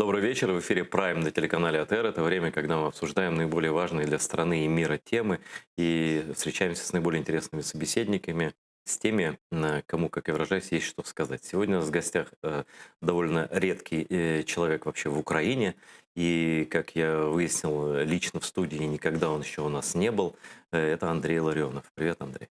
Добрый вечер. В эфире Prime на телеканале АТР. Это время, когда мы обсуждаем наиболее важные для страны и мира темы и встречаемся с наиболее интересными собеседниками, с теми, кому, как я выражаюсь, есть что сказать. Сегодня у нас в гостях довольно редкий человек вообще в Украине. И, как я выяснил лично в студии, никогда он еще у нас не был. Это Андрей Ларионов. Привет, Андрей.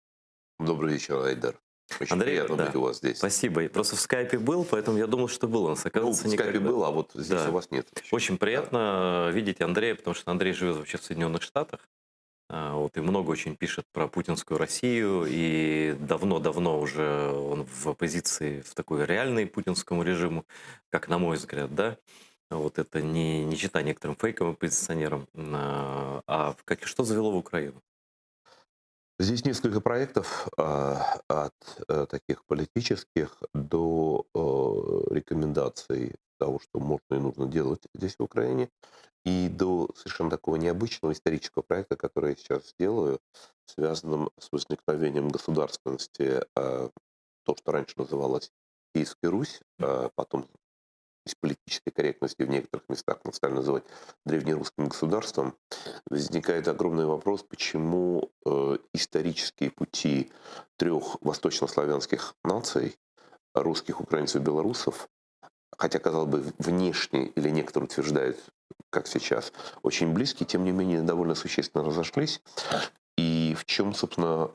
Добрый вечер, Айдар. Очень Андрей, приятно быть да, у вас здесь. спасибо. Просто в скайпе был, поэтому я думал, что был. У нас, Ну, оказывается, в скайпе никогда. был, а вот здесь у Да. вас нет еще. Очень Да. приятно видеть Андрея, потому что Андрей живет вообще в Соединенных Штатах. Вот, и много очень пишет про путинскую Россию. И давно-давно уже он в оппозиции в такой реальной путинскому режиму, как на мой взгляд, да. Вот это не чита некоторым фейковым оппозиционерам. Что завело в Украину? Здесь несколько проектов от таких политических до рекомендаций того, что можно и нужно делать здесь в Украине, и до совершенно такого необычного исторического проекта, который я сейчас делаю, связанным с возникновением государственности, то, что раньше называлось Киевская Русь, потом из политической корректности в некоторых местах мы стали называть древнерусским государством, возникает огромный вопрос, почему исторические пути трех восточнославянских наций, русских, украинцев, белорусов, хотя, казалось бы, внешне, или некоторые утверждают, как сейчас, очень близкие, тем не менее довольно существенно разошлись. И в чем, собственно,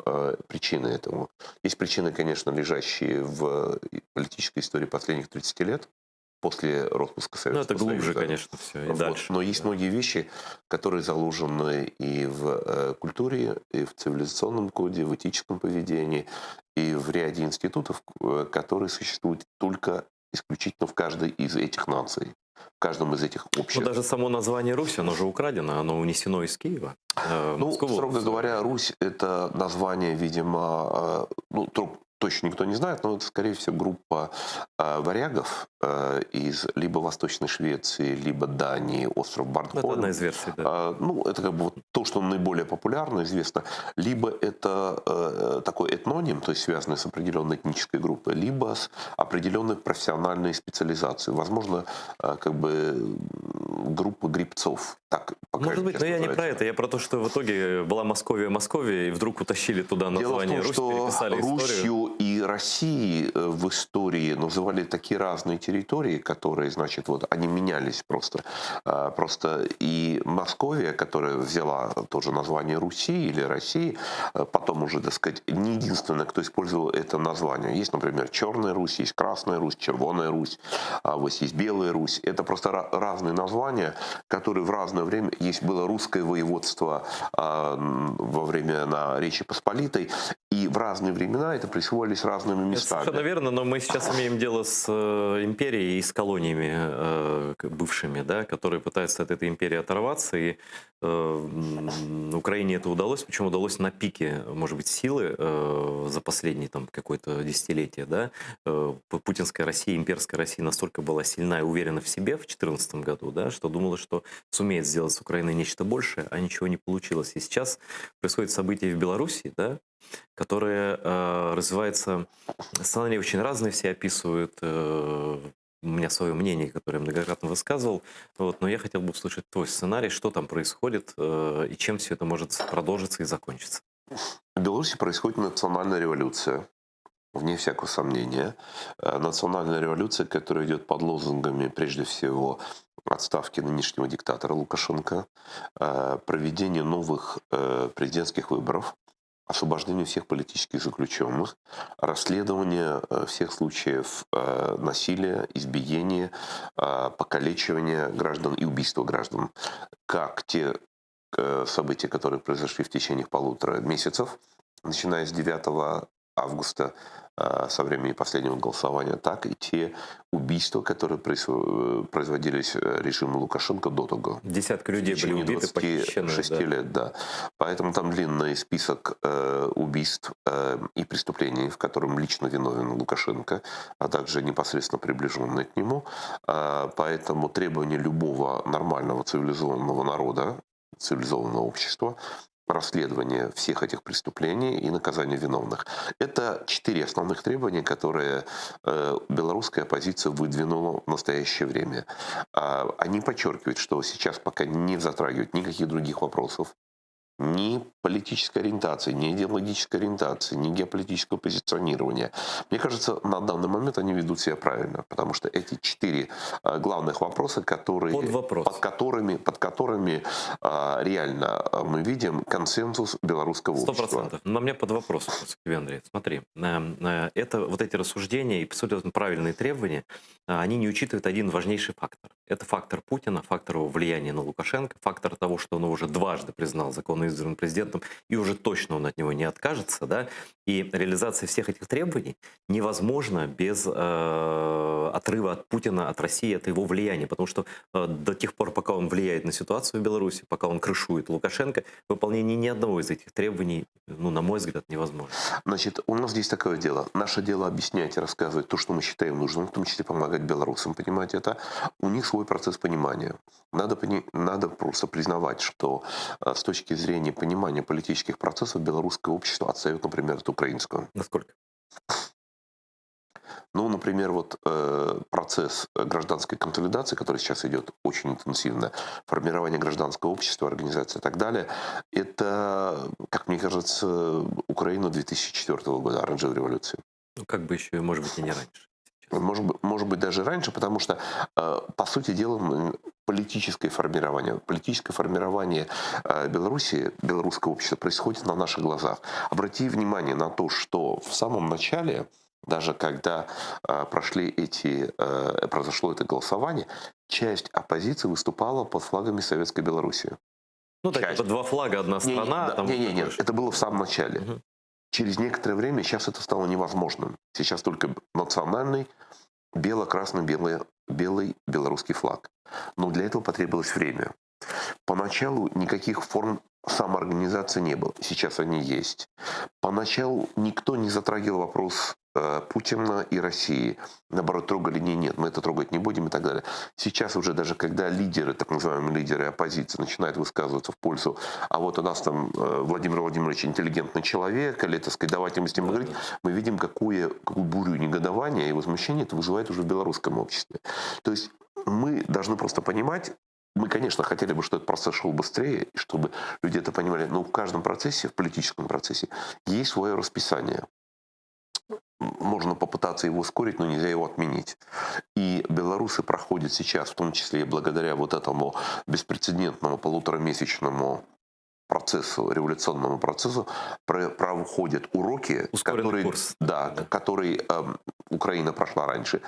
причина этому? Есть причины, конечно, лежащие в политической истории последних 30 лет, после распуска Ну, это Советского глубже, Союза. конечно, все. И Вот. дальше. Но есть Да. многие вещи, которые заложены и в культуре, и в цивилизационном коде, в этическом поведении, и в ряде институтов, которые существуют только исключительно в каждой из этих наций, в каждом из этих Ну, обществ. даже само название Русь, оно же украдено, оно унесено из Киева. Ну, Московской строго области. говоря, Русь — это название, видимо, точно никто не знает, но это, скорее всего, группа варягов из либо Восточной Швеции, либо Дании, остров Ну, это одна Борнхольм. из версий, да. Ну, это как бы вот то, что наиболее популярно, известно. Либо это такой этноним, то есть связанный с определенной этнической группой, либо с определенной профессиональной специализацией. Возможно, как бы группа гребцов. Так, по Может крайней быть, мере, но я не про называется. это. Я про то, что в итоге была Московия, и вдруг утащили туда Дело в название том, Русь, что переписали историю. Русью и Россией в истории называли такие разные территории, которые, значит, вот они менялись просто. Просто и Московия, которая взяла тоже название Руси или России, потом уже, так сказать, не единственная, кто использовал это название. Есть, например, Черная Русь, есть Красная Русь, Червоная Русь, вот есть Белая Русь. Это просто разные названия, которые в разное время... Есть было русское воеводство во время на Речи Посполитой, и в разные времена это присвоились разными Это местами. совершенно верно, но мы сейчас имеем дело с империей и с колониями бывшими, да, которые пытаются от этой империи оторваться. И Украине это удалось, причем удалось на пике, может быть, силы за последние там какое-то десятилетие. Да. Путинская Россия, имперская Россия настолько была сильна и уверена в себе в 2014 году, да, что думала, что сумеет сделать с Украиной нечто большее, а ничего не получилось. И сейчас происходит событие в Беларуси, да, которое развивается. Сценарии очень разные, все описывают. У меня свое мнение, которое я многократно высказывал. Вот, но я хотел бы услышать твой сценарий, что там происходит и чем все это может продолжиться и закончиться. В Беларуси происходит национальная революция, вне всякого сомнения. Национальная революция, которая идет под лозунгами, прежде всего, отставки нынешнего диктатора Лукашенко, проведения новых президентских выборов, освобождение всех политических заключенных, расследование всех случаев насилия, избиения, покалечивания граждан и убийства граждан, как те события, которые произошли в течение 1,5 месяцев, начиная с 9 августа, со времени последнего голосования, так и те убийства, которые производились режимом Лукашенко до того. Десятки В людей были течение убиты, похищены. 26 Да. лет, да. Поэтому там длинный список убийств и преступлений, в котором лично виновен Лукашенко, а также непосредственно приближенные к нему. Поэтому требования любого нормального цивилизованного народа, цивилизованного общества расследование всех этих преступлений и наказание виновных. Это 4 основных требования, которые белорусская оппозиция выдвинула в настоящее время. Они подчеркивают, что сейчас пока не затрагивают никаких других вопросов, ни политической ориентации, ни идеологической ориентации, ни геополитического позиционирования. Мне кажется, на данный момент они ведут себя правильно, потому что эти 4 главных вопроса, под которыми реально мы видим консенсус белорусского общества. 100%. Но мне под вопрос, Андрей. Смотри, это вот эти рассуждения и абсолютно правильные требования, они не учитывают один важнейший фактор. Это фактор Путина, фактор его влияния на Лукашенко, фактор того, что он уже дважды признал законно избранным президентом, и уже точно он от него не откажется, да, и реализация всех этих требований невозможна без отрыва от Путина, от России, от его влияния, потому что до тех пор, пока он влияет на ситуацию в Беларуси, пока он крышует Лукашенко, выполнение ни одного из этих требований, ну, на мой взгляд, невозможно. Значит, у нас здесь такое дело. Наше дело объяснять и рассказывать то, что мы считаем нужным, в том числе помогать белорусам понимать это. У них свой процесс понимания. Надо просто признавать, что с точки зрения понимания политических процессов белорусское общество отстает, например, от украинского. Насколько? Ну, например, вот процесс гражданской консолидации, который сейчас идет очень интенсивно, формирование гражданского общества, организация и так далее, это, как мне кажется, Украина 2004 года, оранжевой революции. Ну, как бы еще, может быть, и не раньше. Может быть, даже раньше, потому что, по сути дела, политическое формирование Беларуси, белорусского общества происходит на наших глазах. Обрати внимание на то, что в самом начале, даже когда произошло это голосование, часть оппозиции выступала под флагами Советской Беларуси. Ну, так, типа 2 флага, одна страна. Нет, это было в самом начале. Угу. Через некоторое время сейчас это стало невозможным. Сейчас только национальный бело-красно-белый белорусский флаг. Но для этого потребовалось время. Поначалу никаких форм самоорганизации не было. Сейчас они есть. Поначалу никто не затрагивал вопрос Путина и России. Наоборот, трогали, нет, мы это трогать не будем и так далее. Сейчас уже даже когда лидеры, так называемые лидеры оппозиции, начинают высказываться в пользу, а вот у нас там Владимир Владимирович интеллигентный человек, или, так сказать, давайте мы с ним говорить, мы видим, какую бурю негодования и возмущения это вызывает уже в белорусском обществе. То есть мы должны просто понимать, мы, конечно, хотели бы, чтобы этот процесс шел быстрее, и чтобы люди это понимали, но в каждом процессе, в политическом процессе, есть свое расписание. Можно попытаться его ускорить, но нельзя его отменить. И белорусы проходят сейчас, в том числе и благодаря вот этому беспрецедентному полуторамесячному процессу, революционному процессу, проходят уроки, которые Украина прошла раньше,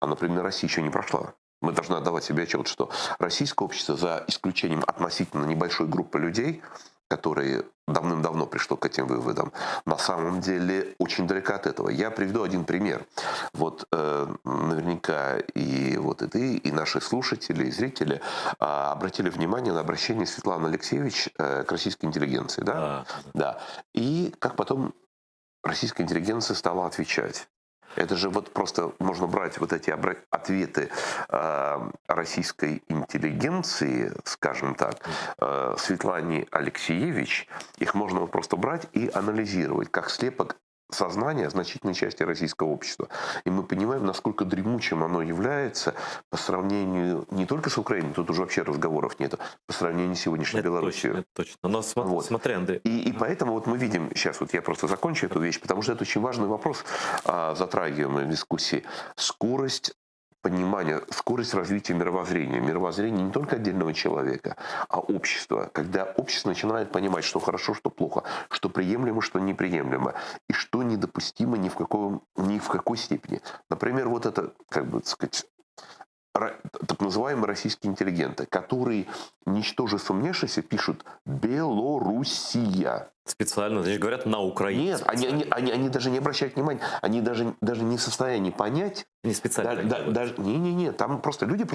а, например, Россия еще не прошла. Мы должны отдавать себе отчет, что российское общество, за исключением относительно небольшой группы людей, которые давным-давно пришло к этим выводам, на самом деле очень далеко от этого. Я приведу один пример. Вот наверняка и ты, и наши слушатели, и зрители обратили внимание на обращение Светланы Алексеевич к российской интеллигенции. Да? Да. И как потом российская интеллигенция стала отвечать. Это же вот просто можно брать вот эти ответы российской интеллигенции, скажем так, Светлане Алексеевич, их можно вот просто брать и анализировать, как слепок сознания значительной части российского общества. И мы понимаем, насколько дремучим оно является по сравнению не только с Украиной, тут уже вообще разговоров нет, по сравнению с сегодняшней Белоруссией. Это точно. Но смотри, Андрей. И поэтому вот мы видим, сейчас вот я просто закончу эту вещь, потому что это очень важный вопрос, затрагиваемый в дискуссии. Скорость понимания, скорость развития мировоззрения. Мировоззрение не только отдельного человека, а общества. Когда общество начинает понимать, что хорошо, что плохо, что приемлемо, что неприемлемо, и что недопустимо ни в какой степени. Например, вот это, как бы, так сказать, так называемые российские интеллигенты, которые, ничтоже сумневшись, пишут «Белоруссия». Специально, значит, говорят на Украине. Нет, они даже не обращают внимания, они даже не в состоянии понять. Не специально. Не, там просто люди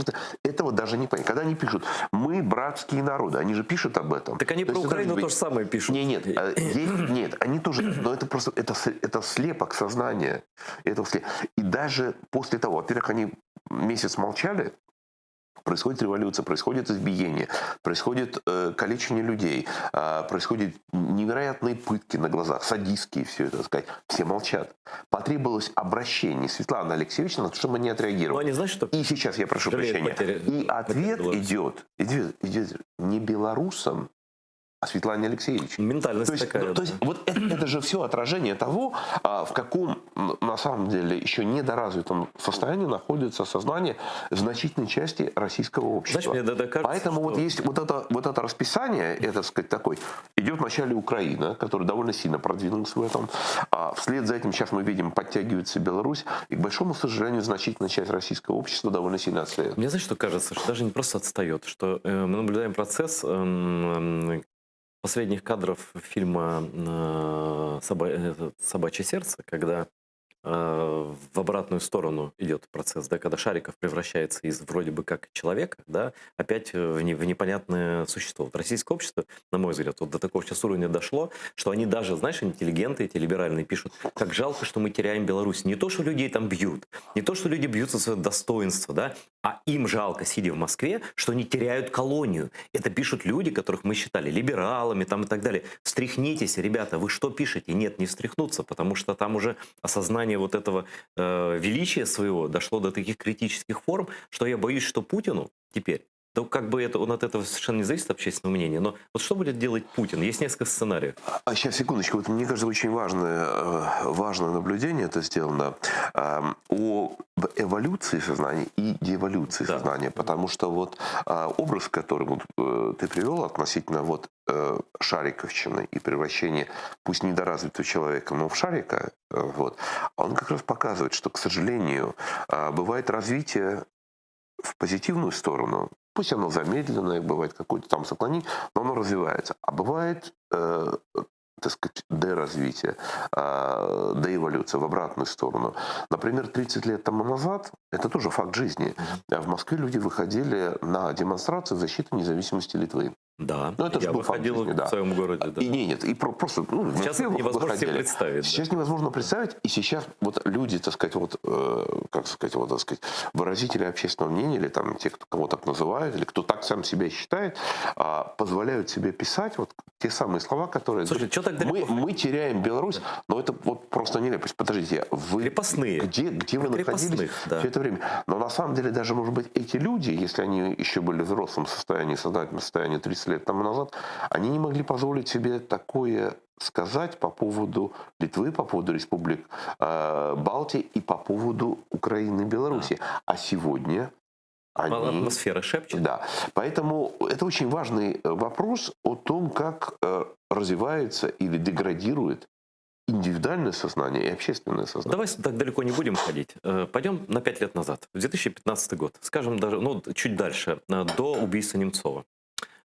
этого даже не понимают. Когда они пишут «Мы братские народы», они же пишут об этом. Так они про Украину то же самое пишут. Нет, они тоже, но это просто, это слепок сознания. И даже после того, во-первых, они месяц молчали, Происходит революция, происходит избиение, происходит калечение людей, происходят невероятные пытки на глазах, садистские, все это, так сказать. Все молчат. Потребовалось обращение Светланы Алексеевича на то, чтобы не Но отреагировать. они, знаешь, что И сейчас я прошу жалеют прощения. И ответ Беларуси. идет не белорусам, а Светлане Алексеевич. Ментальность То есть, такая. то есть Да. вот это же все отражение того, в каком на самом деле еще недоразвитом состоянии находится сознание значительной части российского общества. Знаешь, мне кажется, Поэтому что... вот есть вот это расписание, это, так сказать, такой, идет вначале Украина, которая довольно сильно продвинулась в этом, а вслед за этим сейчас мы видим, подтягивается Беларусь, и, к большому сожалению, значительная часть российского общества довольно сильно отстает. Мне, знаешь, что кажется, что даже не просто отстает, что мы наблюдаем процесс последних кадров фильма «Собачье сердце», когда в обратную сторону идет процесс, да, когда Шариков превращается из вроде бы как человека, да, опять в непонятное существо. Вот российское общество, на мой взгляд, вот до такого сейчас уровня дошло, что они даже, знаешь, интеллигенты эти либеральные пишут, как жалко, что мы теряем Беларусь. Не то, что людей там бьют, не то, что люди бьются за свое достоинство, да, а им жалко, сидя в Москве, что они теряют колонию. Это пишут люди, которых мы считали либералами там и так далее. Встряхнитесь, ребята, вы что пишете? Нет, не встряхнуться, потому что там уже осознание вот этого величия своего дошло до таких критических форм, что я боюсь, что Путину теперь, то как бы это, он от этого совершенно не зависит от общественного мнения, но вот что будет делать Путин? Есть несколько сценариев. А сейчас, секундочку, вот мне кажется, очень важное наблюдение это сделано о эволюции сознания и деволюции Да. сознания, потому что вот образ, который вот, ты привел относительно вот шариковщины и превращения, пусть недоразвитого человека, но в шарика, вот, он как раз показывает, что, к сожалению, бывает развитие в позитивную сторону, пусть оно замедленное, бывает какое-то там заклонение, но оно развивается. А бывает, так сказать, деразвитие, деэволюция в обратную сторону. Например, 30 лет тому назад, это тоже факт жизни, в Москве люди выходили на демонстрацию в защиту независимости Литвы. Да, Ну, это же я был факт выходил жизни, да. в своем городе. Да. И нет, и просто ну, в Сейчас Москве это невозможно себе выходили. представить. Сейчас невозможно представить, и сейчас вот люди, так сказать, вот, как сказать, вот, так сказать, выразители общественного мнения, или там те, кто, кого так называют, или кто так сам себя считает, позволяют себе писать вот те самые слова, которые... Слушай, что так далеко? Мы теряем Беларусь, но это вот просто нелепость. Подождите, вы... Крепостные. Где вы находились Да. все это время? Но на самом деле даже, может быть, эти люди, если они еще были в взрослом состоянии, сознательном состоянии 30 лет тому назад, они не могли позволить себе такое сказать по поводу Литвы, по поводу республик Балтии и по поводу Украины и Беларуси. А сегодня они... Атмосфера шепчет. Да. Поэтому это очень важный вопрос о том, как развивается или деградирует индивидуальное сознание и общественное сознание. Давай так далеко не будем ходить. Пойдем на 5 лет назад, в 2015 год. Скажем даже, ну, чуть дальше, до убийства Немцова.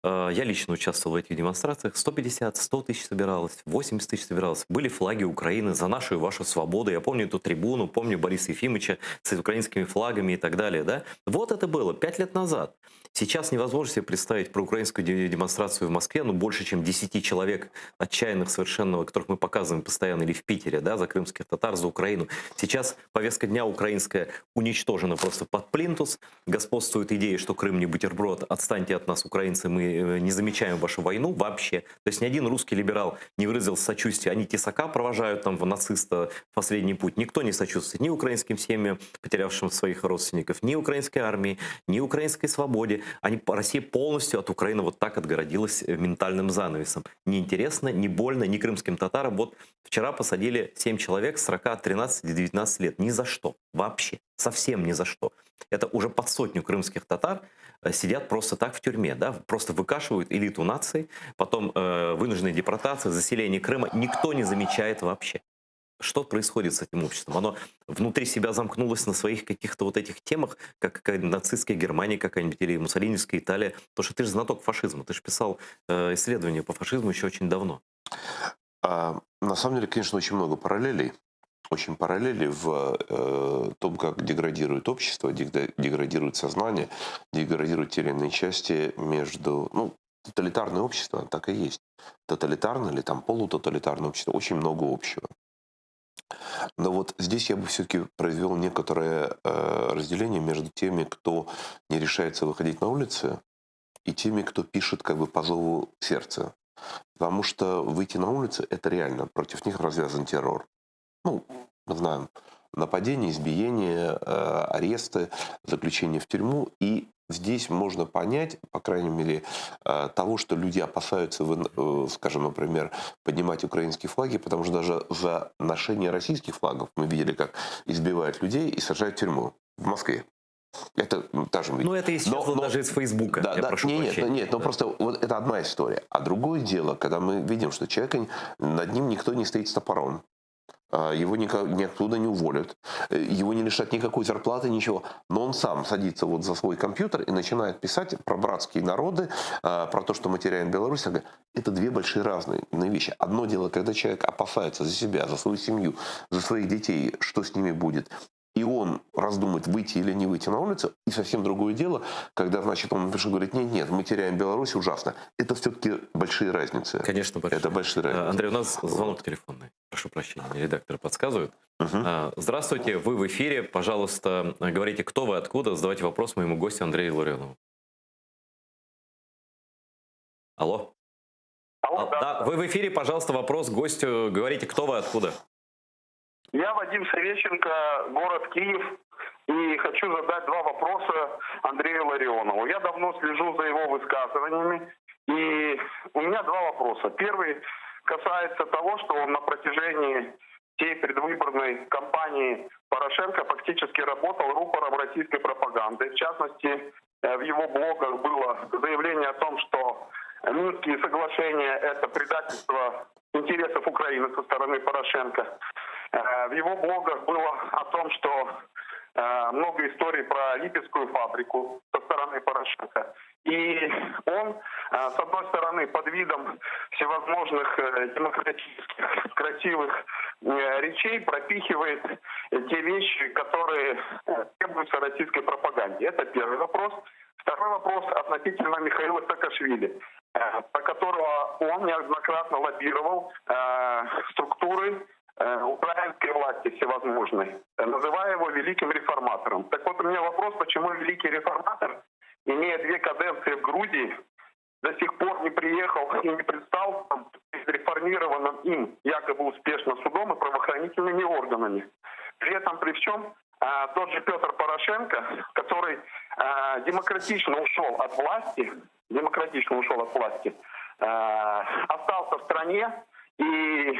Я лично участвовал в этих демонстрациях. 150, 100 тысяч собиралось, 80 тысяч собиралось. Были флаги Украины за нашу и вашу свободу. Я помню эту трибуну, помню Бориса Ефимовича с украинскими флагами и так далее. Да? Вот это было 5 лет назад. Сейчас невозможно себе представить проукраинскую демонстрацию в Москве, ну, больше, чем 10 человек отчаянных совершенно, которых мы показываем постоянно, или в Питере, да, за крымских татар, за Украину. Сейчас повестка дня украинская уничтожена просто под плинтус. Господствует идея, что Крым не бутерброд, отстаньте от нас, украинцы, мы не замечаем вашу войну вообще. То есть ни один русский либерал не выразил сочувствия. Они тесака провожают там нациста в последний путь. Никто не сочувствует ни украинским семьям, потерявшим своих родственников, ни украинской армии, ни украинской свободе. Россия полностью от Украины вот так отгородилась ментальным занавесом. Не интересно, не больно, ни крымским татарам. Вот вчера посадили 7 человек 40 от 13 до 19 лет. Ни за что. Вообще. Совсем ни за что. Это уже под 100 крымских татар сидят просто так в тюрьме. Да? Просто выкашивают элиту нации. Потом вынужденная депортация, заселение Крыма. Никто не замечает вообще. Что происходит с этим обществом? Оно внутри себя замкнулось на своих каких-то вот этих темах, как нацистская Германия какая-нибудь или муссолинская Италия. Потому что ты же знаток фашизма, ты же писал исследования по фашизму еще очень давно. На самом деле, конечно, очень много параллелей. Очень параллели в том, как деградирует общество, деградирует сознание, деградируют те или иные части между... Ну, тоталитарное общество так и есть. Тоталитарное или там полутоталитарное общество. Очень много общего. Но вот здесь я бы все-таки произвел некоторое разделение между теми, кто не решается выходить на улицы, и теми, кто пишет как бы по зову сердца. Потому что выйти на улицы — это реально. Против них развязан террор. Ну, мы знаем, нападения, избиения, аресты, заключение в тюрьму. И здесь можно понять, по крайней мере, того, что люди опасаются, скажем, например, поднимать украинские флаги, потому что даже за ношение российских флагов мы видели, как избивают людей и сажают в тюрьму в Москве. Это даже быть. Ну, это исчезло даже из Фейсбука, Да, я да, прошу прощения. нет, но Да. просто вот это одна история. А другое дело, когда мы видим, что человек, над ним никто не стоит с топором, его никуда не уволят, его не лишат никакой зарплаты, ничего. Но он сам садится вот за свой компьютер и начинает писать про братские народы, про то, что мы теряем Беларусь. Это две большие разные вещи. Одно дело, когда человек опасается за себя, за свою семью, за своих детей, что с ними будет, и он раздумает, выйти или не выйти на улицу. И совсем другое дело, когда, значит, он напишет, говорит, нет, мы теряем Беларусь, ужасно. Это все-таки большие разницы. Конечно, большие. Это большие разницы. Андрей, у нас звонок телефонный. Прошу прощения, мне редактор подсказывает. Угу. Здравствуйте, вы в эфире. Пожалуйста, говорите, кто вы, откуда. Задавайте вопрос моему гостю Андрею Ларионову. Алло. Алло, Да, вы в эфире, пожалуйста, вопрос гостю. Говорите, кто вы, откуда. Я Вадим Савещенко, город Киев, и хочу задать два вопроса Андрею Ларионову. Я давно слежу за его высказываниями, и у меня два вопроса. Первый касается того, что он на протяжении всей предвыборной кампании Порошенко фактически работал рупором российской пропаганды. В частности, в его блогах было заявление о том, что Минские соглашения — это предательство интересов Украины со стороны Порошенко. В его блогах было о том, что много историй про Липецкую фабрику со стороны Порошенко. И он, с одной стороны, под видом всевозможных демократических, красивых речей пропихивает те вещи, которые требуются российской пропаганде. Это первый вопрос. Второй вопрос относительно Михаила Саакашвили, про которого он неоднократно лоббировал структуры украинской власти всевозможной, называя его великим реформатором. Так вот, у меня вопрос, почему великий реформатор, имея 2 каденции в Грузии, до сих пор не приехал и не предстал реформированным им, якобы успешно, судом и правоохранительными органами. При этом, при всем, тот же Петр Порошенко, который демократично ушел от власти, остался в стране, и,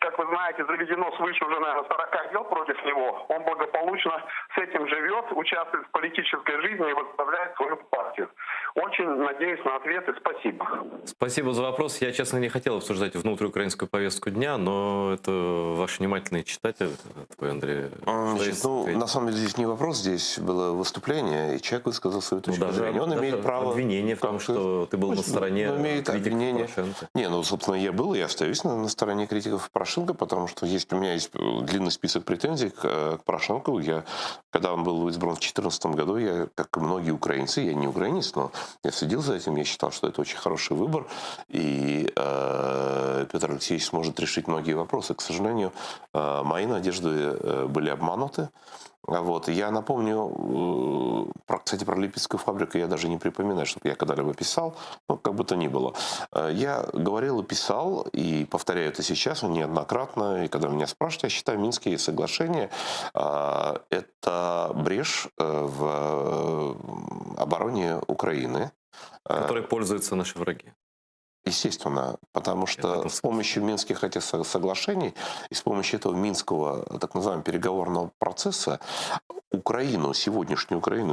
как вы знаете, заведено свыше уже, наверное, 40 дел против него. Он благополучно с этим живет, участвует в политической жизни и возглавляет свою партию. Очень надеюсь на ответы. Спасибо. Спасибо за вопрос. Я, честно, не хотел обсуждать внутриукраинскую повестку дня, но это ваш внимательный читатель, твой Андрей. Значит, на самом деле здесь не вопрос, здесь было выступление, и человек высказал свою точку зрения. Он имеет право... Обвинение в том, что ты был на стороне обвинения. Порошенко. Собственно, я был, и я остаюсь на стороне критиков Порошенко, потому что у меня есть длинный список претензий к Порошенко. Когда он был избран в 2014 году, я, как и многие украинцы, я не украинец, но я следил за этим, я считал, что это очень хороший выбор, и Петр Алексеевич сможет решить многие вопросы. К сожалению, мои надежды были обмануты. Я напомню, кстати, про Липецкую фабрику я даже не припоминаю, чтобы я когда-либо писал, как бы то ни было. Я говорил и писал, и повторяю это сейчас неоднократно, и когда меня спрашивают, я считаю, Минские соглашения – это брешь в обороне Украины. Которой пользуются наши враги. Естественно, потому что с помощью Минских этих соглашений и с помощью этого Минского, так называемого, переговорного процесса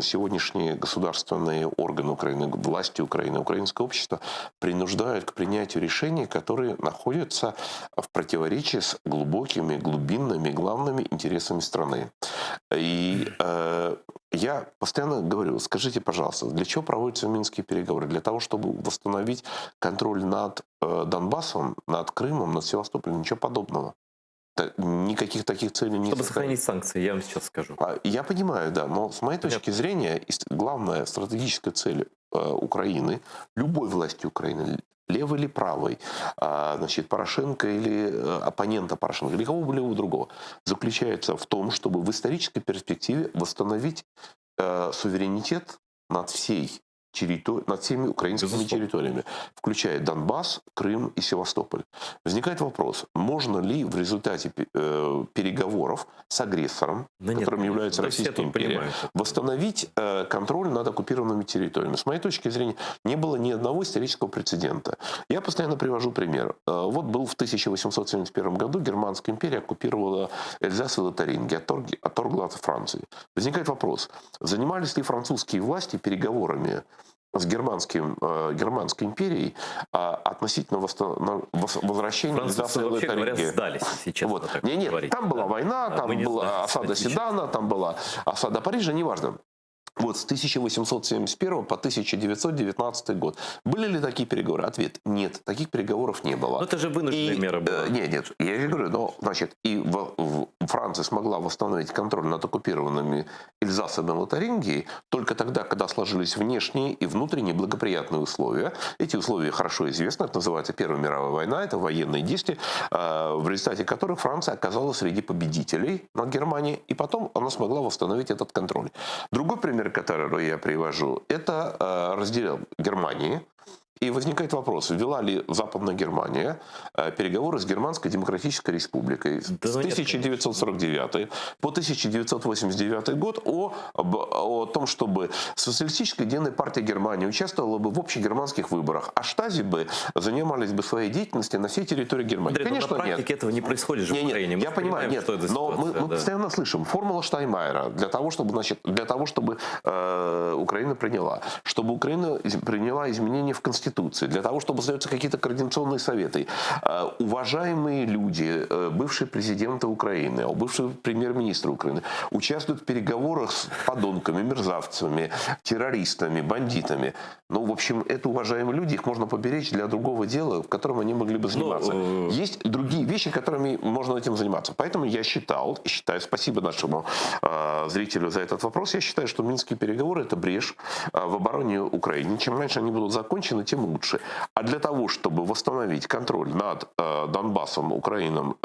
сегодняшние государственные органы Украины, власти Украины, украинское общество принуждают к принятию решений, которые находятся в противоречии с глубокими, глубинными, главными интересами страны. И я постоянно говорю, скажите, пожалуйста, для чего проводятся Минские переговоры? Для того, чтобы восстановить контроль над Донбассом, над Крымом, над Севастополем? Ничего подобного. Никаких таких целей не Чтобы сохранить санкции, я вам сейчас скажу. Я понимаю, да, но с моей точки зрения главная стратегическая цель Украины, любой власти Украины, левой или правой, значит, Порошенко или оппонента Порошенко, или кого-либо другого, заключается в том, чтобы в исторической перспективе восстановить суверенитет над над всеми украинскими Безусловно. территориями, включая Донбасс, Крым и Севастополь. Возникает вопрос, можно ли в результате переговоров с агрессором, Да нет, которым конечно. является Да все Российская тут империя, понимают это. восстановить контроль над оккупированными территориями? С моей точки зрения, не было ни одного исторического прецедента. Я постоянно привожу пример. Вот был в 1871 году Германская империя оккупировала Эльзас и Лотарингию, отторгла от Франции. Возникает вопрос, занимались ли французские власти переговорами с Германской империей относительно возвращения Французы, Эльзаса и вообще говоря, Лотарингии? сдались, если честно Вот. так Нет, говорить. там была Да. война, Да, там мы не была знаем, осада отлично. Седана, там была осада Парижа, неважно. Вот с 1871 по 1919 год. Были ли такие переговоры? Ответ – нет, таких переговоров не было. Ну, это же вынужденная мера была. Нет, я же говорю, но, значит, и Франция смогла восстановить контроль над оккупированными Эльзасом и Лотарингией только тогда, когда сложились внешние и внутренние благоприятные условия. Эти условия хорошо известны, это называется Первая мировая война, это военные действия, в результате которых Франция оказалась среди победителей над Германией, и потом она смогла восстановить этот контроль. Другой пример, который я привожу, это раздел Германии. И возникает вопрос, вела ли Западная Германия переговоры с Германской Демократической Республикой с 1949 по 1989 год о том, чтобы Социалистическая идейная партия Германии участвовала бы в общегерманских выборах, а штази бы занимались бы своей деятельностью на всей территории Германии. Андрей, Конечно, на практике этого не происходит же в Украине. Мы я понимаю, что это но ситуация, мы постоянно слышим формула Штайнмайера для того, чтобы Украина приняла, чтобы Украина приняла изменения в Конституции, для того, чтобы создаются какие-то координационные советы. Уважаемые люди, бывшие президенты Украины, бывшие премьер-министры Украины, участвуют в переговорах с подонками, мерзавцами, террористами, бандитами. Ну, в общем, это уважаемые люди, их можно поберечь для другого дела, в котором они могли бы заниматься. Есть другие вещи, которыми можно этим заниматься. Поэтому я считаю, спасибо нашему зрителю за этот вопрос, я считаю, что минские переговоры – это брешь в обороне Украины. Чем раньше они будут закончены, тем лучше. А для того, чтобы восстановить контроль над Донбассом, Украиной,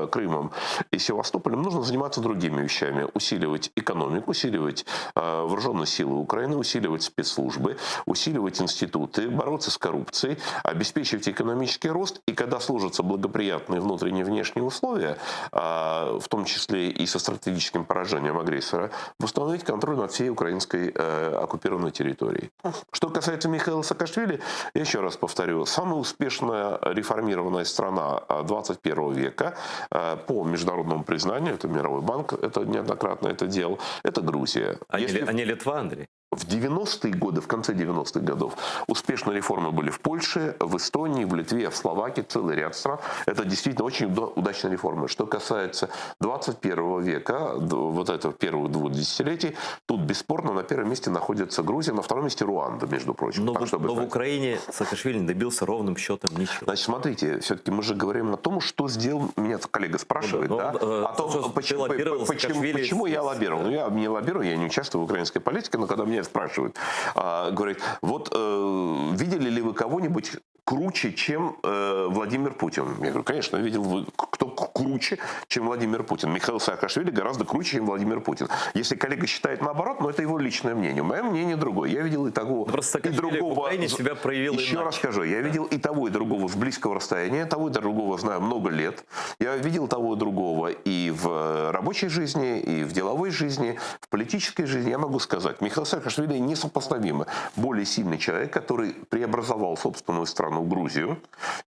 Крымом и Севастополем, нужно заниматься другими вещами. Усиливать экономику, усиливать вооруженные силы Украины, усиливать спецслужбы, усиливать институты, бороться с коррупцией, обеспечивать экономический рост. И когда сложатся благоприятные внутренние и внешние условия, в том числе и со стратегическим поражением агрессора, восстановить контроль над всей украинской оккупированной территорией. Что касается Михаила Саакашвили, я еще раз повторю, самая успешная реформированная страна 21 века по международному признанию, это Мировой банк, это неоднократно это делал, это Грузия. А не Литва, Андрей? В 90-е годы, в конце 90-х годов, успешные реформы были в Польше, в Эстонии, в Литве, в Словакии, целый ряд стран. Это действительно очень удачные реформы. Что касается 21 века, вот этого первых 2 десятилетий, тут бесспорно на первом месте находится Грузия, на втором месте Руанда, между прочим. Но, так, но в Украине Саакашвили не добился ровным счетом ничего. Значит, смотрите, все-таки мы же говорим о том, что сделал, меня коллега спрашивает, о том, почему я лоббировал. Ну, я не лоббирую, я не участвую в украинской политике, но когда меня спрашивают, говорит, вот видели ли вы кого-нибудь круче, чем Владимир Путин? Я говорю, конечно, видел, кто круче, чем Владимир Путин. Михаил Саакашвили гораздо круче, чем Владимир Путин. Если коллега считает наоборот, но это его личное мнение. Мое мнение другое. Я видел и того, и другого. Себя проявил еще раз скажу, я видел и того, и другого с близкого расстояния, того и другого знаю много лет. Я видел того и другого и в рабочей жизни, и в деловой жизни, в политической жизни. Я могу сказать, Михаил Саакашвили несопоставимо более сильный человек, который преобразовал собственную страну Грузию.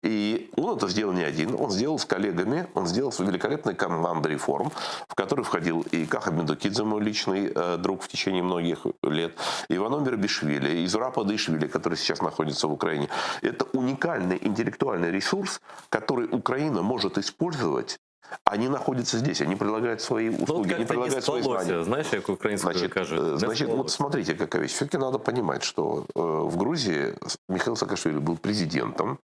И он это сделал не один, он сделал с коллегами, он сделал с великолепной командой реформ, в которой входил и Каха Мендукидзе, мой личный друг в течение многих лет, и Ивано Мерабишвили, и Зураб Адышвили, который сейчас находится в Украине. Это уникальный интеллектуальный ресурс, который Украина может использовать. Они находятся здесь, они предлагают свои услуги, они предлагают свои знания. Знаешь, как украинскую кажут? Значит, вот смотрите, какая вещь. Все-таки надо понимать, что в Грузии Михаил Саакашвили был президентом,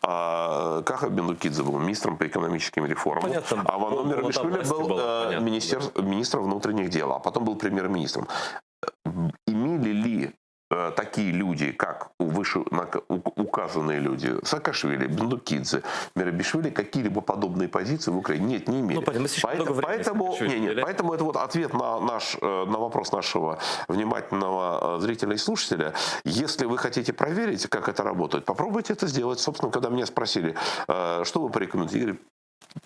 а Каха Мендукидзе был министром по экономическим реформам, Понятно, а Ивано Мерабишвили был министром внутренних дел, а потом был премьер-министром. Имели ли такие люди, как указанные люди, Саакашвили, Бендукидзе, Мирабишвили, какие-либо подобные позиции в Украине нет, не имели. Ну, понятно, мы слишком много времени Поэтому это вот ответ на вопрос нашего внимательного зрителя и слушателя. Если вы хотите проверить, как это работает, попробуйте это сделать. Собственно, когда меня спросили, что вы порекомендуете, я говорю,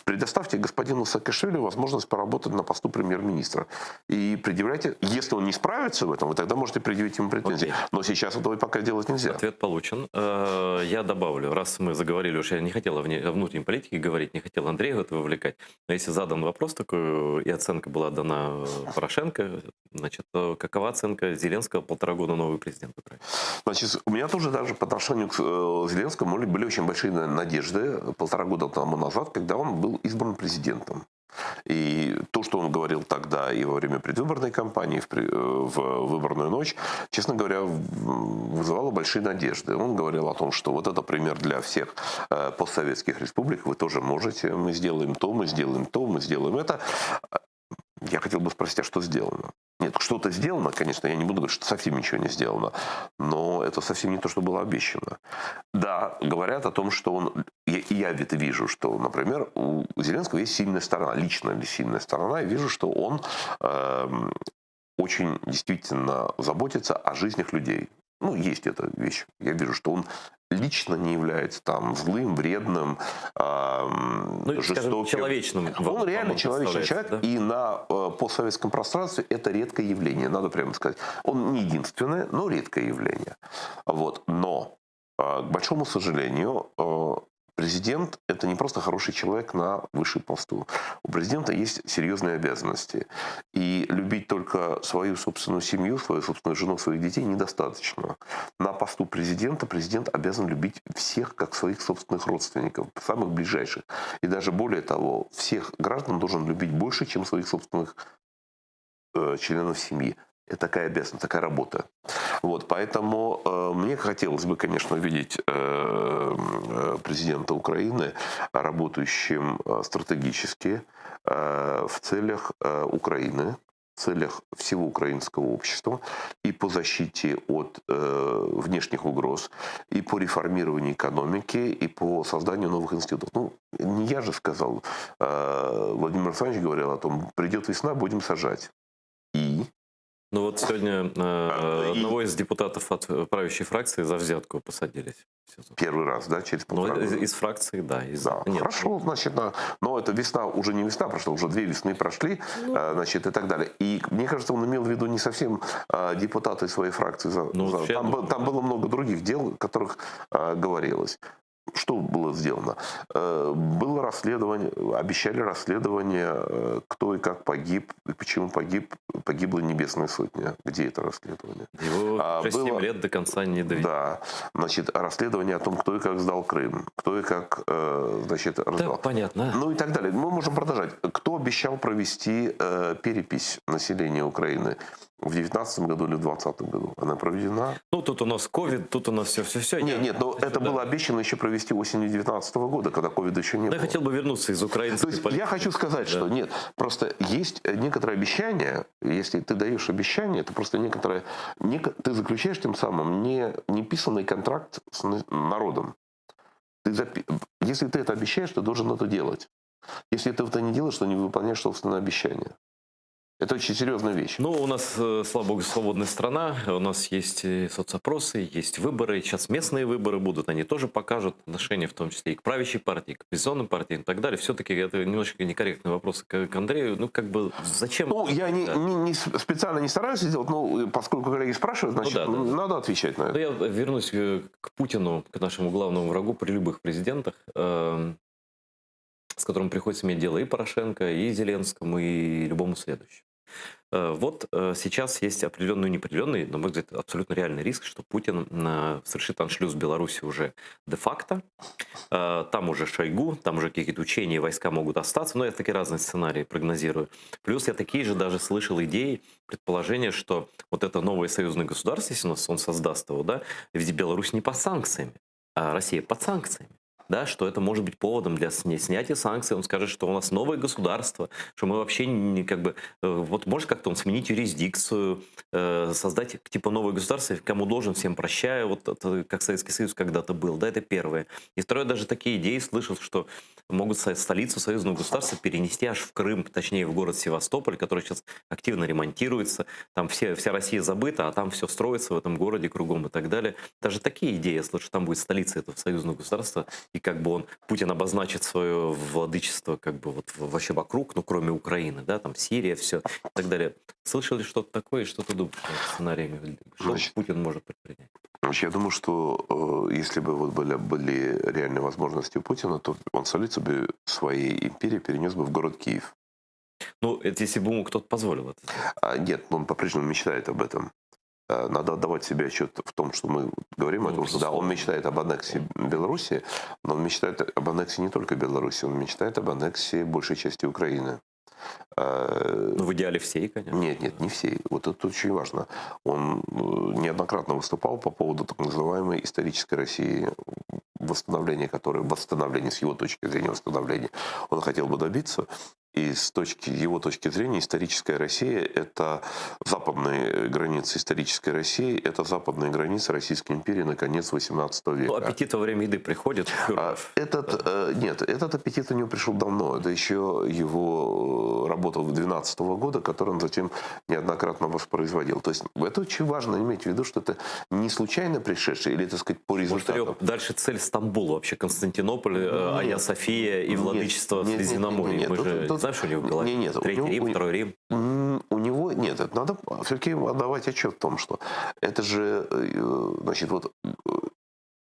предоставьте господину Саакашвили возможность поработать на посту премьер-министра. И предъявляйте, если он не справится в этом, вы тогда можете предъявить ему претензии. Окей. Но сейчас этого пока делать нельзя. Ответ получен. Я добавлю, раз мы заговорили, уж я не хотел о внутренней политике говорить, не хотел Андрея в это вовлекать, но если задан вопрос такой, и оценка была дана Порошенко, значит, то какова оценка Зеленского 1,5 года новый президент Украины? Значит, у меня тоже даже по отношению к Зеленскому были очень большие надежды 1,5 года тому назад, когда он был избран президентом. И то, что он говорил тогда и во время предвыборной кампании, в выборную ночь, честно говоря, вызывало большие надежды. Он говорил о том, что вот это пример для всех постсоветских республик, вы тоже можете, мы сделаем то, мы сделаем то, мы сделаем это. Я хотел бы спросить, а что сделано? Нет, что-то сделано, конечно, я не буду говорить, что совсем ничего не сделано, но это совсем не то, что было обещано. Да, говорят о том, что он... Я ведь вижу, что, например, у Зеленского есть сильная сторона, личная сильная сторона, и вижу, что он очень действительно заботится о жизнях людей. Ну, есть эта вещь. Я вижу, что он лично не является там злым, вредным, жестоким. Скажем, человечным. Он реально человечный человек, да? и на постсоветском пространстве это редкое явление, надо прямо сказать. Он не единственное, но редкое явление. Вот. Но, к большому сожалению, президент – это не просто хороший человек на высшем посту. У президента есть серьезные обязанности. И любить только свою собственную семью, свою собственную жену, своих детей недостаточно. На посту президент обязан любить всех как своих собственных родственников, самых ближайших. И даже более того, всех граждан должен любить больше, чем своих собственных членов семьи. Это такая обязанность, такая работа. Вот, поэтому мне хотелось бы, конечно, видеть президента Украины работающим стратегически в целях Украины, в целях всего украинского общества и по защите от внешних угроз, и по реформированию экономики, и по созданию новых институтов. Ну, не я же сказал. Владимир Александрович говорил о том, придет весна, будем сажать. И... Ну вот сегодня одного из депутатов от правящей фракции за взятку посадили. Первый раз, да, через 1,5 года? Из фракции, да. Да, нет. Хорошо, значит, но это весна, уже не весна прошла, уже 2 весны прошли, значит, и так далее. И мне кажется, он имел в виду не совсем депутаты своей фракции. Там было много других дел, о которых говорилось. Что было сделано? Было расследование, обещали расследование, кто и как погиб, и почему погибла Небесная Сотня. Где это расследование? Его 7 лет до конца не довели. Да, значит, расследование о том, кто и как сдал Крым, кто и как, значит, раздал. Да, понятно. Ну и так далее. Мы можем продолжать. Кто обещал провести перепись населения Украины в 2019 году или в 2020 году? Она проведена? Ну, тут у нас ковид, тут у нас все. Нет, но это было обещано еще провести осенью 2019 года, когда ковида еще не было. Я хотел бы вернуться из украинской политики. Я хочу сказать, что нет, просто есть некоторые обещания, если ты даешь обещание, это просто некоторое, ты заключаешь тем самым не писанный контракт с народом. Если ты это обещаешь, ты должен это делать. Если ты это не делаешь, то не выполняешь собственное обещание. Это очень серьезная вещь. Ну, у нас, слава богу, свободная страна, у нас есть соцопросы, есть выборы, сейчас местные выборы будут, они тоже покажут отношение, в том числе и к правящей партии, к оппозиционным партиям и так далее. Все-таки это немножко некорректный вопрос к Андрею. Ну, как бы, зачем? Ну, я не специально не стараюсь сделать, но поскольку коллеги спрашивают, значит, надо отвечать на это. Но я вернусь к Путину, к нашему главному врагу при любых президентах, с которым приходится иметь дело и Порошенко, и Зеленскому, и любому следующему. Вот сейчас есть определенный, неопределенный, на мой взгляд, абсолютно реальный риск, что Путин совершит аншлюз Беларуси уже де-факто. Там уже Шойгу, там уже какие-то учения, войска могут остаться. Но я такие разные сценарии прогнозирую. Плюс я такие же даже слышал идеи, предположения, что вот это новое союзное государство, если он создаст его, да, ведь Беларусь не под санкциями, а Россия под санкциями. да, что это может быть поводом для снятия санкций. Он скажет, что у нас новое государство, что мы вообще не как бы... Вот может как-то он сменить юрисдикцию, создать типа новое государство, кому должен, всем прощаю, вот это, как Советский Союз когда-то был, да, это первое. И второе, даже такие идеи слышал, что могут столицу союзного государства перенести аж в Крым, точнее в город Севастополь, который сейчас активно ремонтируется, там вся Россия забыта, а там все строится в этом городе кругом и так далее. Даже такие идеи, я слышу, там будет столица этого союзного государства, и как бы Путин обозначит свое владычество как бы вот вообще вокруг, ну кроме Украины, да, там Сирия, все и так далее. Слышал ли что-то такое, и что ты думаешь о сценариями? Что Значит, Путин может предпринять? Я думаю, что если бы вот были реальные возможности у Путина, то он столицу бы своей империи перенес бы в город Киев. Ну, это если бы ему кто-то позволил это сделать. Нет, он по-прежнему мечтает об этом. Надо отдавать себе отчет в том, что мы говорим, о том, что да, он мечтает об аннексии Беларуси, но он мечтает об аннексии не только Беларуси, он мечтает об аннексии большей части Украины. Ну, в идеале всей, конечно. Нет, не всей. Вот это очень важно. Он неоднократно выступал по поводу так называемой исторической России, восстановление с его точки зрения восстановления, он хотел бы добиться. И с его точки зрения историческая Россия – это западные границы исторической России, это западные границы Российской империи на конец XVIII века. Ну, аппетит во время еды приходит. Нет, этот аппетит у него пришел давно. Это еще его работа 2012 года, которую он затем неоднократно воспроизводил. То есть это очень важно иметь в виду, что это не случайно пришедшее, или, так сказать, по результату. Может, дальше цель Стамбул вообще, Константинополь, Айя София и владычество Средиземноморья. Мы же знаем, что у него в голове? Нет, Третий Рим, Второй Рим. У него нет, это надо все-таки отдавать отчет в том, что это же, значит, вот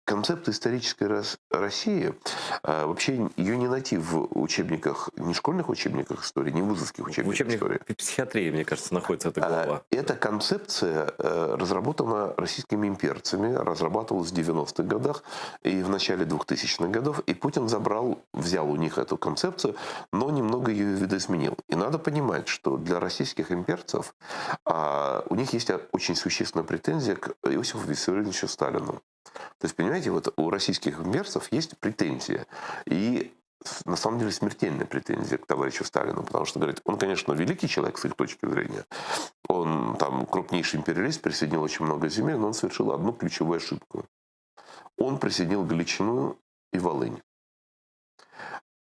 концепт исторической России, вообще ее не найти в учебниках, не школьных учебниках истории, не вузовских учебниках истории. В психиатрии, мне кажется, находится эта глава. Эта концепция разработана российскими имперцами, разрабатывалась в 90-х годах и в начале 2000-х годов, и Путин взял у них эту концепцию, но немного ее видоизменил. И надо понимать, что для российских имперцев у них есть очень существенная претензия к Иосифу Виссарионовичу Сталину. То есть, понимаете, вот у российских имперцев есть претензия. И на самом деле смертельная претензия к товарищу Сталину. Потому что, говорит, он, конечно, великий человек с их точки зрения. Он там крупнейший империалист, присоединил очень много земель, но он совершил одну ключевую ошибку. Он присоединил Галичину и Волынь.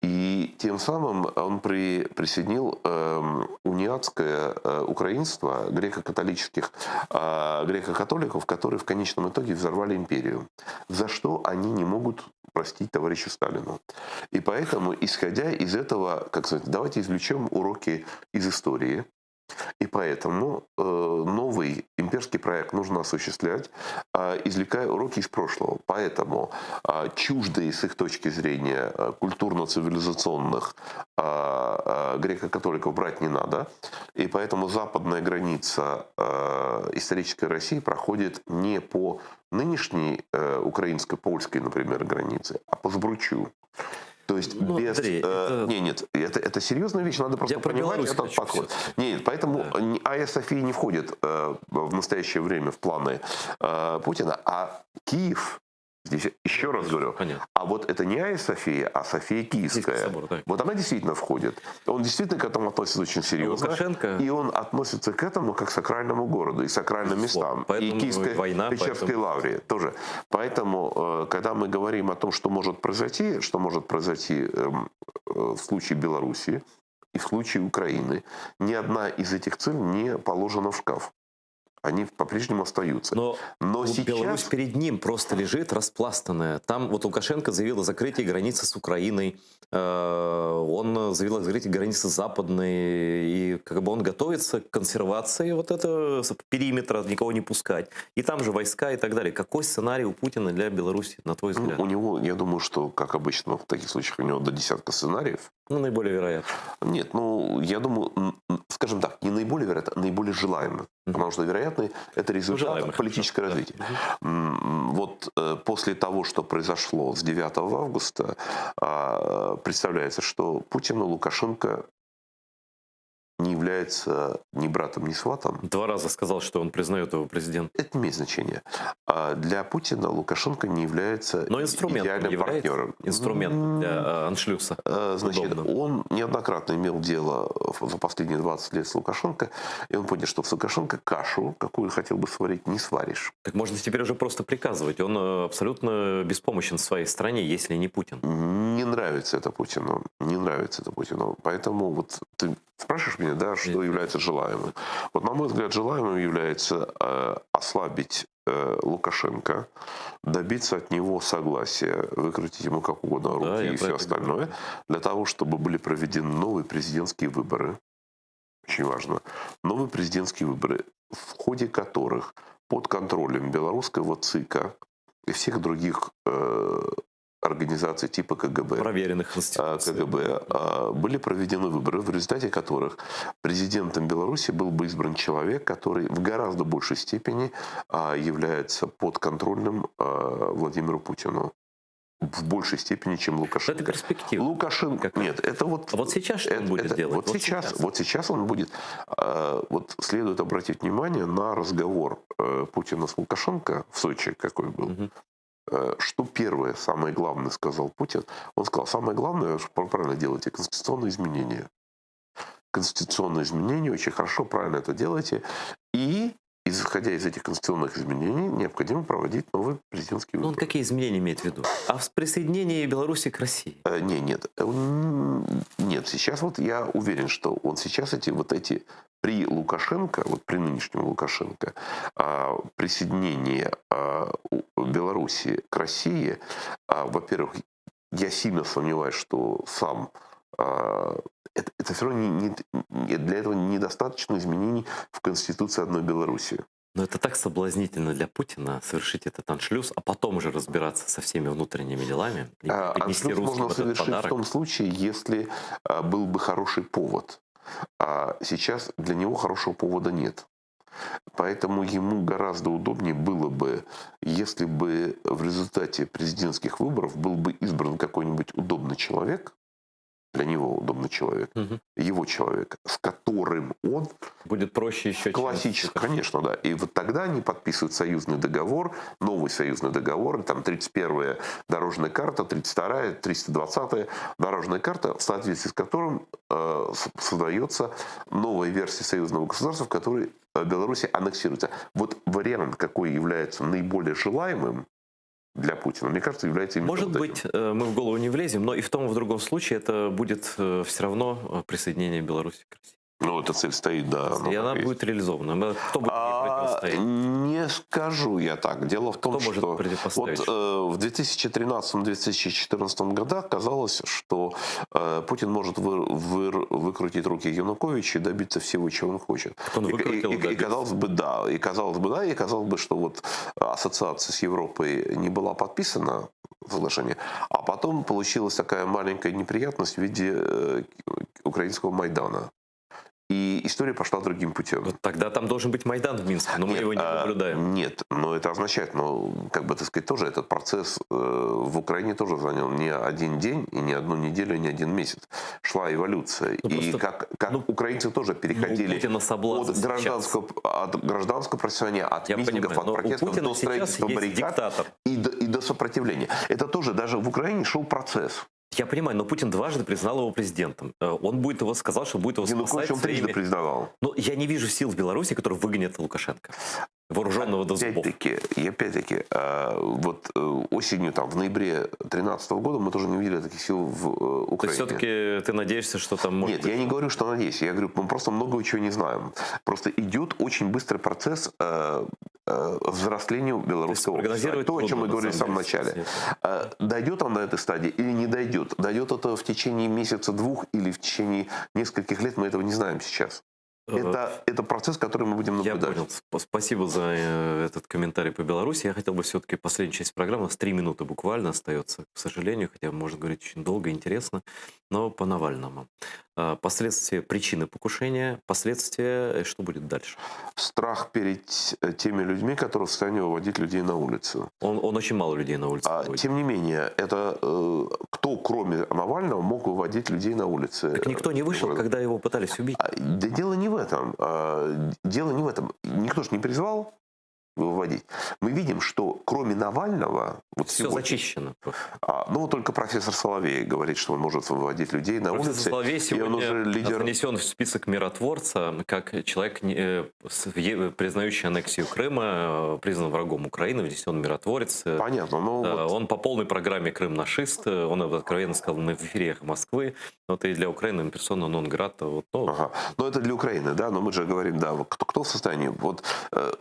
И тем самым он присоединил униатское украинство греко-католиков, которые в конечном итоге взорвали империю. За что они не могут простить товарищу Сталину. И поэтому, исходя из этого, как сказать, давайте извлечем уроки из истории. И поэтому новый имперский проект нужно осуществлять, извлекая уроки из прошлого. Поэтому чуждые с их точки зрения культурно-цивилизационных греко-католиков брать не надо. И поэтому западная граница исторической России проходит не по нынешней украинско-польской, например, границе, а по Збручу. То есть без... Андрей, это серьезная вещь, надо просто понимать этот подход. Нет, поэтому Айя София не входит в настоящее время в планы Путина, а Киев, здесь еще раз говорю, понятно. А вот это не Айя София, а София Киевская. Собор, да. Вот она действительно входит. Он действительно к этому относится очень серьезно. Лукашенко... И он относится к этому как к сакральному городу и сакральным местам. Поэтому и Киевской война, Печерской лавре тоже. Поэтому, когда мы говорим о том, что может произойти в случае Белоруссии и в случае Украины, ни одна из этих целей не положена в шкаф. Они по-прежнему остаются. Но сейчас... Беларусь перед ним просто лежит распластанная. Там вот Лукашенко заявил о закрытии границы с Украиной. Он заявил о закрытии границы западной. И как бы он готовится к консервации вот этого периметра, никого не пускать. И там же войска и так далее. Какой сценарий у Путина для Беларуси, на твой взгляд? У него, я думаю, что, как обычно в таких случаях, у него до десятка сценариев. Ну, наиболее вероятно. Нет, я думаю, скажем так, не наиболее вероятно, а наиболее желаемо. Потому что вероятный это результат политического развития. Вот после того, что произошло с 9 августа, представляется, что Путин и Лукашенко не являются является ни братом, ни сватом. 2 раза сказал, что он признает его президентом. Это не имеет значения. А для Путина Лукашенко не является Но инструментом идеальным является партнером. инструментом для аншлюса. Значит, Удобно. он неоднократно имел дело за последние 20 лет с Лукашенко, и он понял, что с Лукашенко кашу, какую хотел бы сварить, не сваришь. Так можно теперь уже просто приказывать. Он абсолютно беспомощен в своей стране, если не Путин. Не нравится это Путину. Не нравится это Путину. Поэтому вот ты спрашиваешь меня, да, что является желаемым. Вот на мой взгляд, желаемым является ослабить Лукашенко, добиться от него согласия, выкрутить ему как угодно руки Да, я и про все это остальное, говорю. для того, чтобы были проведены новые президентские выборы. Очень важно. Новые президентские выборы, в ходе которых под контролем белорусского ЦИКа и всех других организаций типа КГБ, Проверенных институций. были проведены выборы, в результате которых президентом Беларуси был бы избран человек, который в гораздо большей степени является подконтрольным Владимиру Путину. В большей степени, чем Лукашенко. Это перспектива. Лукашенко. Нет, это вот. А вот сейчас что он будет делать? Вот сейчас он будет. Вот следует обратить внимание на разговор Путина с Лукашенко в Сочи, какой был. Мгм. Что первое, самое главное, сказал Путин? Он сказал, самое главное, что правильно делаете, конституционные изменения. Конституционные изменения, очень хорошо, правильно это делаете. И, исходя из этих конституционных изменений, необходимо проводить новые президентские Ну, он выборы. какие изменения имеет в виду? А в присоединении Беларуси к России? Нет, сейчас вот я уверен, что он сейчас эти при Лукашенко, вот при нынешнем Лукашенко, присоединение Беларуси к России, во-первых, я сильно сомневаюсь, что сам это все равно для этого недостаточно изменений в Конституции одной Беларуси. Но это так соблазнительно для Путина совершить этот аншлюз, а потом уже разбираться со всеми внутренними делами и поднести Аншлюз русским можно этот совершить в подарок. том случае, если был бы хороший повод. А сейчас для него хорошего повода нет. Поэтому ему гораздо удобнее было бы, если бы в результате президентских выборов был бы избран какой-нибудь удобный человек, для него удобный человек, Мгм. его человек, с которым он Будет проще еще, чем... классический, конечно, да. И вот тогда они подписывают союзный договор, новый союзный договор, там 31-я дорожная карта, 32-я, 320-я дорожная карта, в соответствии с которым создается новая версия союзного государства, в которой Беларусь аннексируется. Вот вариант, какой является наиболее желаемым для Путина, мне кажется, является именно Может вот этим. быть, мы в голову не влезем, но и в том, и в другом случае это будет все равно присоединение Беларуси к России. Ну, эта цель стоит, да. И она будет реализована. Кто будет ей противостоять? Не скажу я так. Дело в том, Кто может что противопоставить? вот в 2013-2014 годах казалось, что Путин может выкрутить руки Януковича и добиться всего, чего он хочет. Так он выкрутил, И добился. казалось бы, что вот ассоциация с Европой не была подписана, соглашение, а потом получилась такая маленькая неприятность в виде украинского Майдана. И история пошла другим путем. Вот тогда там должен быть Майдан в Минске, но мы его не наблюдаем. Нет, но это означает, так сказать, тоже этот процесс в Украине тоже занял не один день, и не одну неделю, и не один месяц. Шла эволюция. И как украинцы тоже переходили от гражданского противостояния, от митингов, от протестов до строительства баррикад и до сопротивления. Это тоже даже в Украине шел процесс. Я понимаю, но Путин дважды признал его президентом. Он будет его сказал, что будет его спасать он трижды признавал. Но я не вижу сил в Беларуси, которые выгонят Лукашенко. Вооруженного до зубов. Опять-таки, вот осенью, в ноябре 2013 года мы тоже не видели таких сил в Украине. То есть все-таки ты надеешься, что там может Нет, быть... я не говорю, что надеюсь. Я говорю, мы просто много чего не знаем. Просто идет очень быстрый процесс взросления белорусского общества. То, о чем мы говорили в самом начале. Дойдет он до этой стадии или не дойдет? Дойдет это в течение месяца-двух или в течение нескольких лет, мы этого не знаем сейчас. Это процесс, который мы будем наблюдать. Я понял. Спасибо за этот комментарий по Беларуси. Я хотел бы все-таки последнюю часть программы, у нас 3 минуты буквально остается, к сожалению, хотя можно говорить очень долго и интересно, но по Навальному. последствия, причины покушения, последствия, что будет дальше? Страх перед теми людьми, которые в состоянии выводить людей на улицу. Он очень мало людей на улице выводит. Тем не менее, это кто, кроме Навального, мог выводить людей на улицы? Так никто не вышел, когда его пытались убить. Да дело не в этом. Дело не в этом. Никто же не призвал выводить. Мы видим, что кроме Навального... Вот Все сегодня, зачищено. ну, вот только профессор Соловей говорит, что он может выводить людей на Профессор улицы. Соловей И он уже сегодня лидер... занесен в список миротворца, как человек, признающий аннексию Крыма, признан врагом Украины, внесен миротворец. Понятно. Ну, вот... Он по полной программе крым-нашист, он откровенно сказал на эфире «Эхо Москвы», вот и для Украины персона нон-грата. Вот, ну. Ага. Но это для Украины, да, но мы же говорим, да, кто в состоянии, вот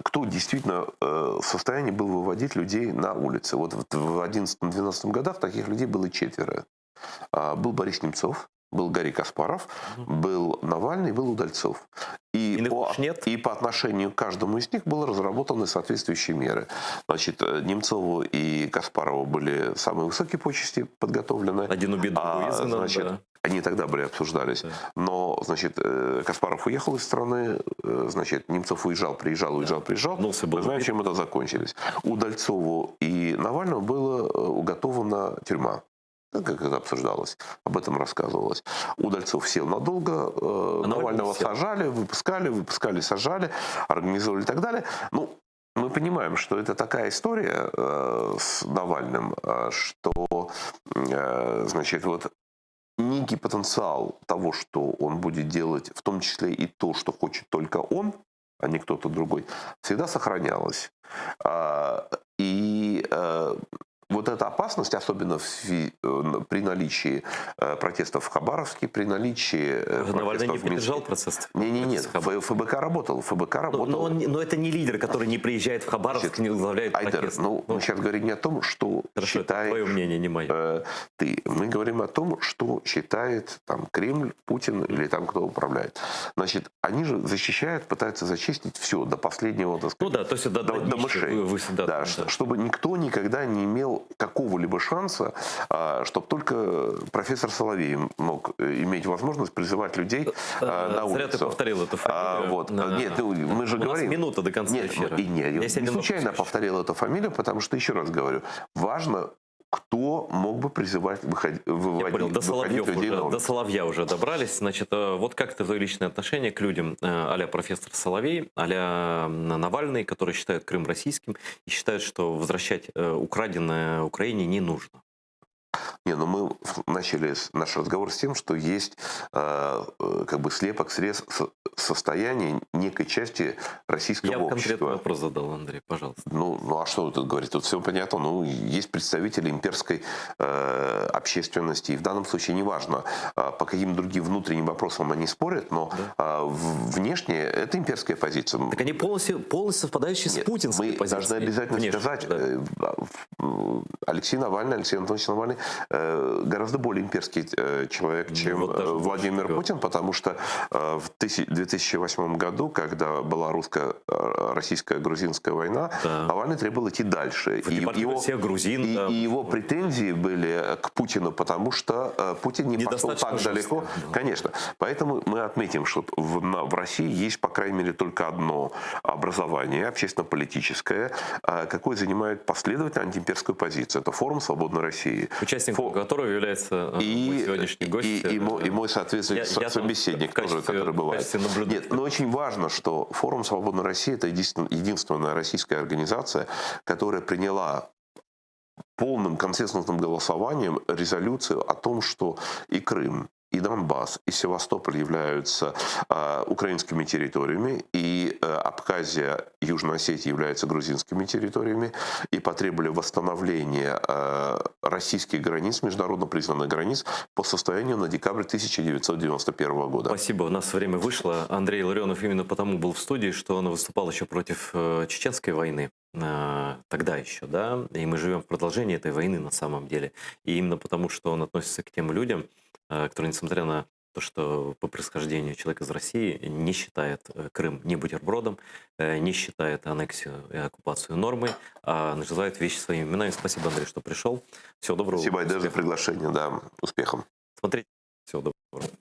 кто действительно в состоянии был выводить людей на улицы. Вот в 2011-2012 годах таких людей было 4. Был Борис Немцов, был Гарри Каспаров, был Навальный, был Удальцов. И по отношению к каждому из них были разработаны соответствующие меры. Значит, Немцову и Каспарову были самые высокие почести подготовлены. Один убит, другой изгнан, значит, да. Они тогда были обсуждались. Да. Но, значит, Каспаров уехал из страны, значит, Немцов уезжал, приезжал. Мы знаем, чем это закончилось. Удальцову и Навальному была уготована тюрьма. Как это обсуждалось, об этом рассказывалось. Удальцов сел надолго, Навального сажали, выпускали, сажали, организовали и так далее. Ну, мы понимаем, что это такая история с Навальным, что, значит, вот некий потенциал того, что он будет делать, в том числе и то, что хочет только он, а не кто-то другой, всегда сохранялось. И вот эта опасность, особенно при наличии протестов в Хабаровске, при наличии Навальный не протестов в Минске. поддержал протест? Нет, ФБК работал. Но это не лидер, который не приезжает в Хабаровск, не возглавляет протест. Мы сейчас говорим не о том, что считает... Твое мнение, не мое. Ты. Мы говорим о том, что считает там Кремль, Путин или там кто управляет. Значит, они же защищают, пытаются зачистить все до последнего, так сказать, ну да, то есть до мышей. Да, чтобы никто никогда не имел какого-либо шанса, чтобы только профессор Соловей мог иметь возможность призывать людей на улицу. Зря ты повторил эту фамилию. Вот. Нет, мы же говорим... минута до конца эфира. Не случайно повторил эту фамилию, потому что, еще раз говорю, важно, кто мог бы призывать выводить людей на улицу. До Соловья уже добрались. Значит, вот как это твое личное отношение к людям а-ля профессор Соловей, а-ля Навальный, которые считают Крым российским и считают, что возвращать украденное Украине не нужно? Мы начали наш разговор с тем, что есть как бы слепок средств состояния некой части российского общества. Я конкретный вопрос задал, Андрей, пожалуйста. А что тут говорить? Тут все понятно. Есть представители имперской общественности. И в данном случае неважно, по каким другим внутренним вопросам они спорят, но внешне это имперская позиция. Так они полностью совпадающие с путинской позицией. Мы должны обязательно сказать, Алексей Анатольевич Навальный гораздо более имперский человек, чем Владимир Путин, потому что в 2008 году, когда была русско-российская грузинская война, Навальный требовал идти дальше. И его претензии были к Путину, потому что Путин не пошел так далеко. Конечно. Поэтому мы отметим, что в России есть, по крайней мере, только одно образование, общественно-политическое, какое занимает последовательно антиимперскую позицию. Это Форум Свободной России. Участником которого является мой сегодняшний гость. И мой, соответственно, собеседник, тоже, который бывает. Нет, но очень важно, что Форум Свободной России – это единственная российская организация, которая приняла полным консенсусным голосованием резолюцию о том, что и Крым, и Донбасс, и Севастополь являются украинскими территориями, и Абхазия, Южная Осетия являются грузинскими территориями, и потребовали восстановления российских границ, международно признанных границ, по состоянию на декабрь 1991 года. Спасибо, у нас время вышло. Андрей Ларионов именно потому был в студии, что он выступал еще против Чеченской войны. Тогда еще, да, и мы живем в продолжении этой войны на самом деле. И именно потому, что он относится к тем людям, которые, несмотря на то, что по происхождению человек из России не считает Крым ни бутербродом, не считает аннексию и оккупацию нормой, а называет вещи своими именами. Спасибо, Андрей, что пришел. Всего доброго. Спасибо, Айдар, за приглашение. Да, успехом. Смотрите, всего доброго.